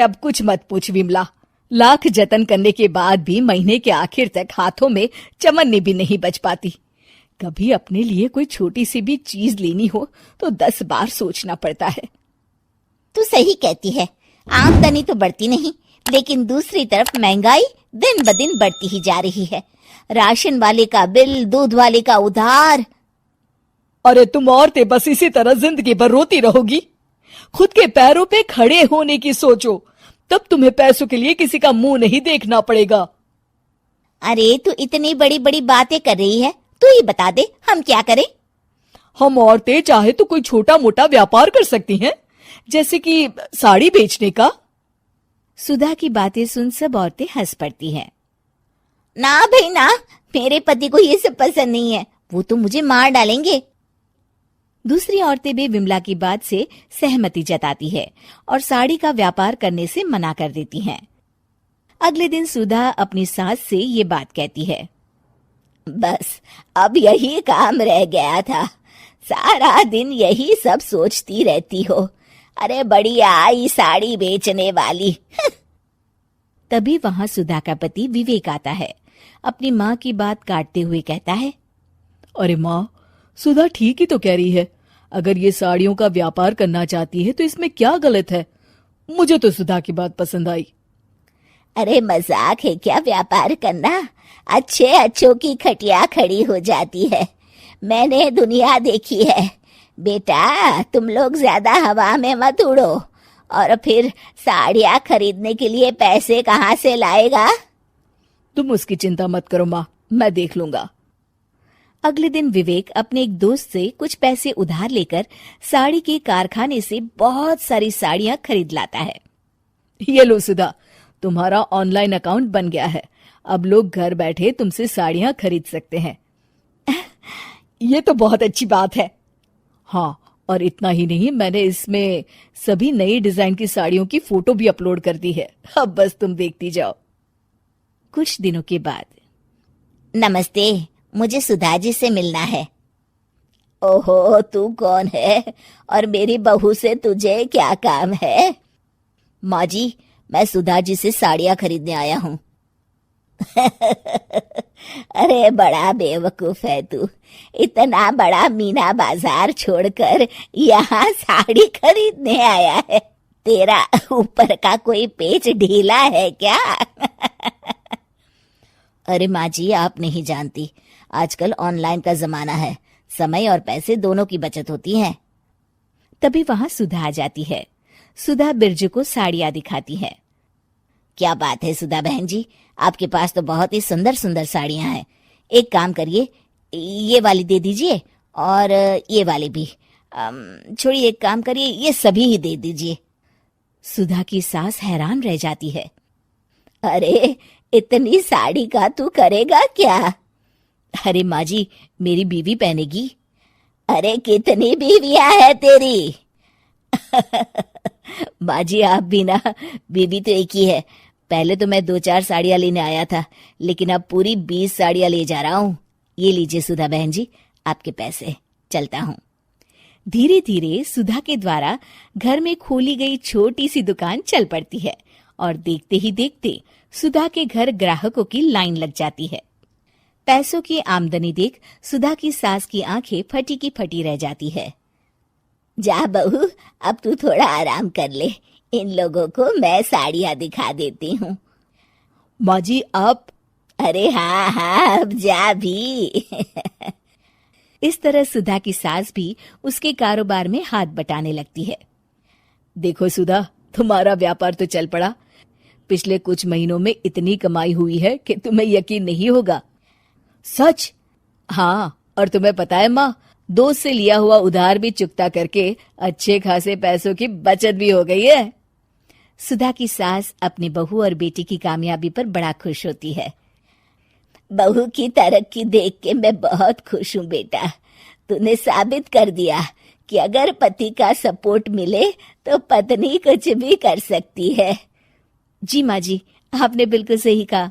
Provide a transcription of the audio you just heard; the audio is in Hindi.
अब कुछ मत पूछ विमला। लाख जतन करने के बाद भी महीने के आखिर तक हाथों में चमन्नी भी नहीं बच पाती। कभी अपने लिए कोई छोटी सी भी चीज लेनी हो तो 10 बार सोचना पड़ता है। तू सही कहती है, आमदनी तो बढ़ती नहीं, लेकिन दूसरी तरफ महंगाई दिन ब दिन बढ़ती ही जा रही है। राशन वाले का बिल, दूध वाले का उधार। अरे तुम औरतें बस इसी तरह जिंदगी भर रोती रहोगी। खुद के पैरों पे खड़े होने की सोचो, तब तुम्हें पैसों के लिए किसी का मुंह नहीं देखना पड़ेगा। अरे तू इतनी बड़ी बड़ी बातें कर रही है, तू ही बता दे हम क्या करें। हम औरतें चाहे तो कोई छोटा मोटा व्यापार कर सकती हैं, जैसे कि साड़ी बेचने का। सुधा की बातें सुन सब औरतें हंस पड़ती हैं। ना भाई ना, मेरे पति को ये सब पसंद नहीं है, वो तो मुझे मार डालेंगे। दूसरी औरतें भी विमला की बात से सहमति जताती है और साड़ी का व्यापार करने से मना कर देती हैं। अगले दिन सुधा अपनी सास से ये बात कहती है। बस अब यही काम रह गया था, सारा दिन यही सब सोचती रहती हो। अरे बढ़िया आई साड़ी बेचने वाली। तभी वहां सुधा का पति विवेक आता है। अपनी माँ की बात काटते हुए कहता है, अरे माँ, सुधा ठीक ही तो कह रही है। अगर ये साड़ियों का व्यापार करना चाहती है तो इसमें क्या गलत है। मुझे तो सुधा की बात पसंद आई। अरे मजाक है क्या व्यापार करना? अच्छे अच्छों की खटिया खड़ी हो जाती है। मैंने दुनिया देखी है। बेटा तुम लोग ज्यादा हवा में मत उड़ो, और फिर साड़ियाँ खरीदने के लिए पैसे कहाँ से लाएगा? तुम उसकी चिंता मत करो माँ, मैं देख लूंगा। अगले दिन विवेक अपने एक दोस्त से कुछ पैसे उधार लेकर साड़ी के कारखाने से बहुत सारी साड़ियां खरीद लाता है। ये लो सुधा, तुम्हारा ऑनलाइन अकाउंट बन गया है। अब लोग घर बैठे तुमसे साड़ियां खरीद सकते हैं। ये तो बहुत अच्छी बात है। हाँ, और इतना ही नहीं, मैंने इसमें सभी नई डिजाइन की साड़ियों की फोटो भी अपलोड कर दी है। अब बस तुम देखती जाओ। कुछ दिनों के बाद। नमस्ते, मुझे सुधा जी से मिलना है। ओहो, तू कौन है और मेरी बहू से तुझे क्या काम है? माँ जी, मैं सुधा जी से साड़ियाँ खरीदने आया हूँ। अरे बड़ा बेवकूफ है तू, इतना बड़ा मीना बाजार छोड़कर यहाँ साड़ी खरीदने आया है। तेरा ऊपर का कोई पेच ढीला है क्या? अरे माँ जी, आप नहीं जानती, आजकल ऑनलाइन का जमाना है, समय और पैसे दोनों की बचत होती है। तभी वहां सुधा आ जाती है। सुधा बिरजू को साड़ियाँ दिखाती है। क्या बात है सुधा बहन जी, आपके पास तो बहुत ही सुंदर सुंदर साड़ियाँ हैं। एक काम करिए, ये वाली दे दीजिए और ये वाली भी। छोड़िए, एक काम करिए, ये सभी ही दे दीजिए। सुधा की सास हैरान रह जाती है। अरे इतनी साड़ी का तू करेगा क्या? अरे माँ जी, मेरी बीवी पहनेगी। अरे कितनी बीवियां है तेरी? माँ जी, आप भी ना, बीवी तो एक ही है। पहले तो मैं 2-4 साड़ियाँ लेने आया था, लेकिन अब पूरी 20 साड़ियाँ ले जा रहा हूँ। ये लीजिए सुधा बहन जी, आपके पैसे। चलता हूँ। धीरे धीरे सुधा के द्वारा घर में खोली गई छोटी सी दुकान चल पड़ती है और देखते ही देखते सुधा के घर ग्राहकों की लाइन लग जाती है। पैसों की आमदनी देख सुधा की सास की आंखें फटी की फटी रह जाती है। जा बहू, अब तू थोड़ा आराम कर ले, इन लोगों को मैं साड़ियाँ दिखा देती हूँ। माँ जी आप? अरे हाँ हाँ, अब जा भी। इस तरह सुधा की सास भी उसके कारोबार में हाथ बटाने लगती है। देखो सुधा, तुम्हारा व्यापार तो चल पड़ा। पिछले कुछ महीनों में इतनी कमाई हुई है कि तुम्हें यकीन नहीं होगा। सच? हाँ, और तुम्हें पता है माँ, दोस्त से लिया हुआ उधार भी चुकता करके अच्छे खासे पैसों की बचत भी हो गई है। सुधा की सास अपनी बहू और बेटी की कामयाबी पर बड़ा खुश होती है। बहू की तरक्की देख के मैं बहुत खुश हूँ बेटा। तूने साबित कर दिया कि अगर पति का सपोर्ट मिले तो पत्नी कुछ भी कर सकती है। जी माँ जी, आपने बिल्कुल सही कहा।